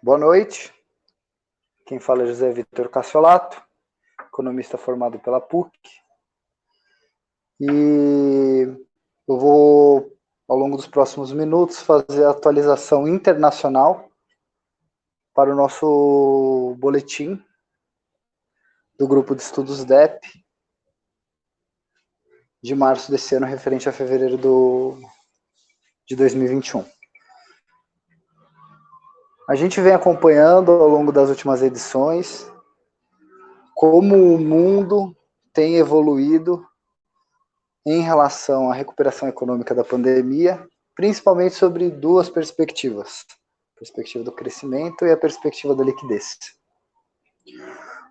Boa noite. Quem fala é José Vitor Cassiolato, economista formado pela PUC. E eu vou, ao longo dos próximos minutos, fazer a atualização internacional para o nosso boletim do Grupo de Estudos DEP de março desse ano, referente a fevereiro de 2021. A gente vem acompanhando ao longo das últimas edições como o mundo tem evoluído em relação à recuperação econômica da pandemia, principalmente sobre duas perspectivas: a perspectiva do crescimento e a perspectiva da liquidez.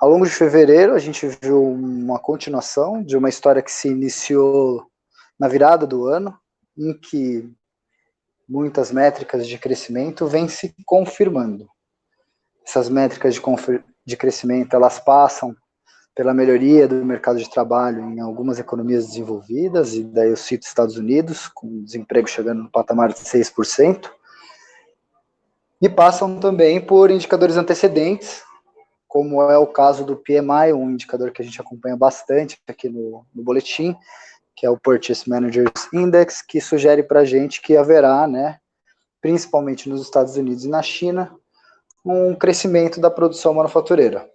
Ao longo de fevereiro, a gente viu uma continuação de uma história que se iniciou na virada do ano, em que muitas métricas de crescimento vêm se confirmando. Essas métricas de crescimento, elas passam pela melhoria do mercado de trabalho em algumas economias desenvolvidas, e daí eu cito Estados Unidos, com desemprego chegando no patamar de 6%, e passam também por indicadores antecedentes, como é o caso do PMI, um indicador que a gente acompanha bastante aqui no boletim, que é o Purchase Managers Index, que sugere para a gente que haverá, né, principalmente nos Estados Unidos e na China, um crescimento da produção manufatureira.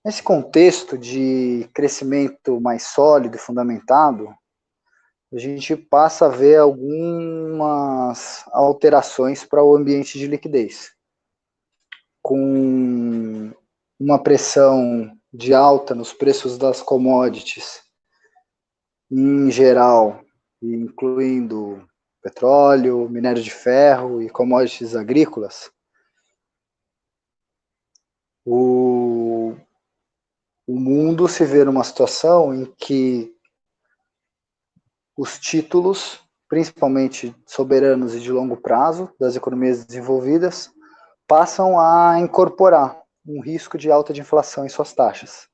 Nesse contexto de crescimento mais sólido e fundamentado, a gente passa a ver algumas alterações para o ambiente de liquidez, com uma pressão de alta nos preços das commodities, em geral, incluindo petróleo, minério de ferro e commodities agrícolas. O mundo se vê numa situação em que os títulos, principalmente soberanos e de longo prazo, das economias desenvolvidas, passam a incorporar um risco de alta de inflação em suas taxas.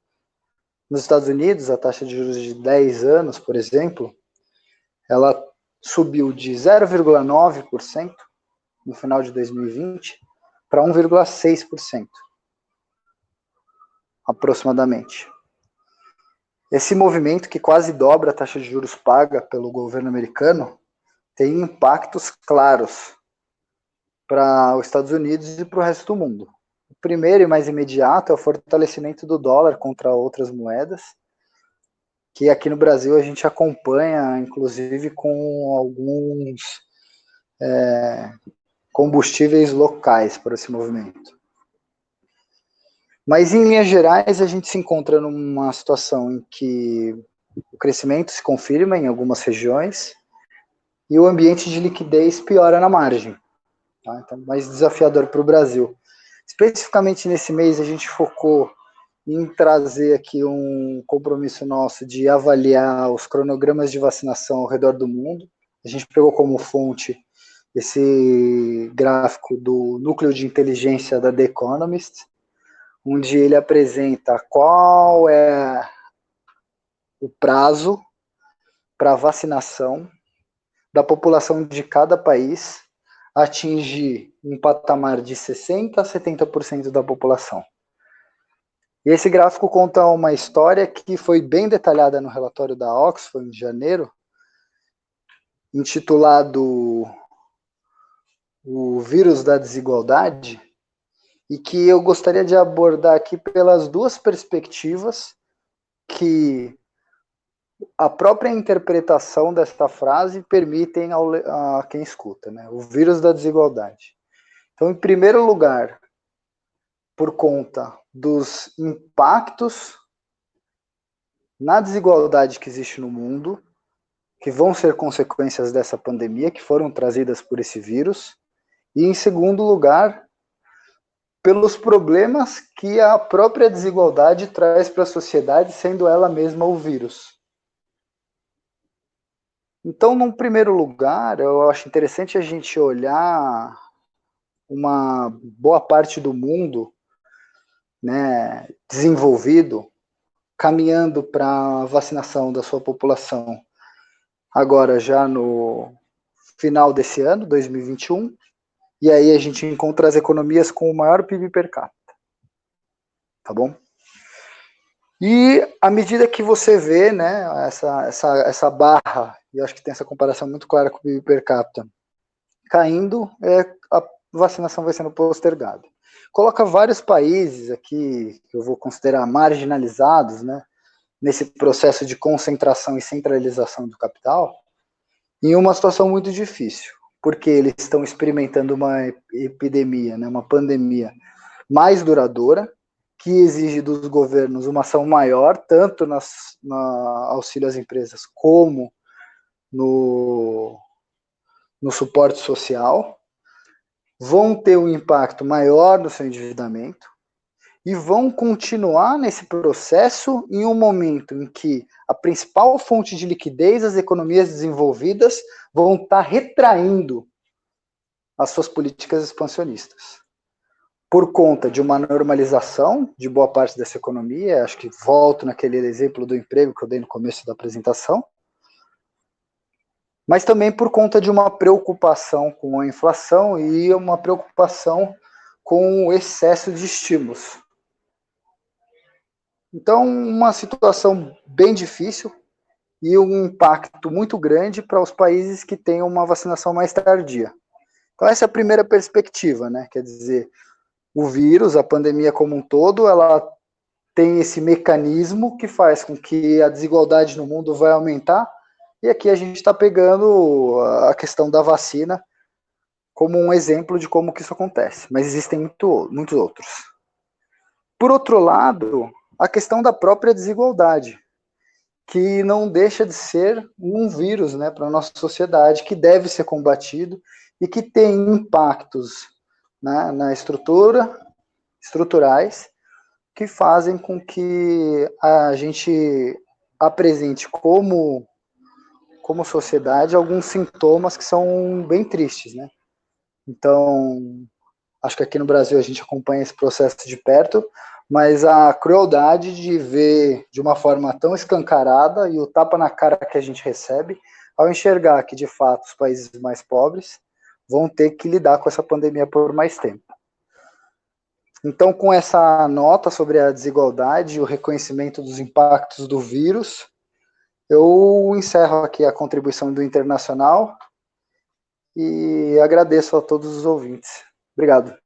Nos Estados Unidos, a taxa de juros de 10 anos, por exemplo, ela subiu de 0,9% no final de 2020 para 1,6%, aproximadamente. Esse movimento, que quase dobra a taxa de juros paga pelo governo americano, tem impactos claros para os Estados Unidos e para o resto do mundo. O primeiro e mais imediato é o fortalecimento do dólar contra outras moedas, que aqui no Brasil a gente acompanha, inclusive, com alguns combustíveis locais para esse movimento. Mas, em linhas gerais, a gente se encontra numa situação em que o crescimento se confirma em algumas regiões e o ambiente de liquidez piora na margem. Tá? Então, mais desafiador para o Brasil. Especificamente nesse mês, a gente focou em trazer aqui um compromisso nosso de avaliar os cronogramas de vacinação ao redor do mundo. A gente pegou como fonte esse gráfico do núcleo de inteligência da The Economist, onde ele apresenta qual é o prazo para vacinação da população de cada país atingir um patamar de 60% a 70% da população. E esse gráfico conta uma história que foi bem detalhada no relatório da Oxfam, em janeiro, intitulado O Vírus da Desigualdade, e que eu gostaria de abordar aqui pelas duas perspectivas que a própria interpretação desta frase permitem a quem escuta, né? O vírus da desigualdade. Então, em primeiro lugar, por conta dos impactos na desigualdade que existe no mundo, que vão ser consequências dessa pandemia, que foram trazidas por esse vírus, e em segundo lugar, pelos problemas que a própria desigualdade traz para a sociedade, sendo ela mesma o vírus. Então, num primeiro lugar, eu acho interessante a gente olhar uma boa parte do mundo, né, desenvolvido, caminhando para a vacinação da sua população. Agora, já no final desse ano, 2021, e aí a gente encontra as economias com o maior PIB per capita. Tá bom? E à medida que você vê, né, essa barra, e eu acho que tem essa comparação muito clara com o PIB per capita, caindo, a vacinação vai sendo postergada. Coloca vários países aqui, que eu vou considerar marginalizados, né, nesse processo de concentração e centralização do capital, em uma situação muito difícil, porque eles estão experimentando uma epidemia, né, uma pandemia mais duradoura, que exige dos governos uma ação maior, tanto no auxílio às empresas como no suporte social, vão ter um impacto maior no seu endividamento e vão continuar nesse processo em um momento em que a principal fonte de liquidez, as economias desenvolvidas, vão estar retraindo as suas políticas expansionistas. Por conta de uma normalização de boa parte dessa economia, acho que volto naquele exemplo do emprego que eu dei no começo da apresentação, mas também por conta de uma preocupação com a inflação e uma preocupação com o excesso de estímulos. Então, uma situação bem difícil e um impacto muito grande para os países que têm uma vacinação mais tardia. Então, essa é a primeira perspectiva, né? Quer dizer, o vírus, a pandemia como um todo, ela tem esse mecanismo que faz com que a desigualdade no mundo vai aumentar, e aqui a gente está pegando a questão da vacina como um exemplo de como que isso acontece, mas existem muitos outros. Por outro lado, a questão da própria desigualdade, que não deixa de ser um vírus, né, para a nossa sociedade, que deve ser combatido e que tem impactos, né, na estruturais, que fazem com que a gente apresente como sociedade alguns sintomas que são bem tristes, né? Então, acho que aqui no Brasil a gente acompanha esse processo de perto, mas a crueldade de ver de uma forma tão escancarada e o tapa na cara que a gente recebe, ao enxergar que, de fato, os países mais pobres vão ter que lidar com essa pandemia por mais tempo. Então, com essa nota sobre a desigualdade e o reconhecimento dos impactos do vírus, eu encerro aqui a contribuição do Internacional e agradeço a todos os ouvintes. Obrigado.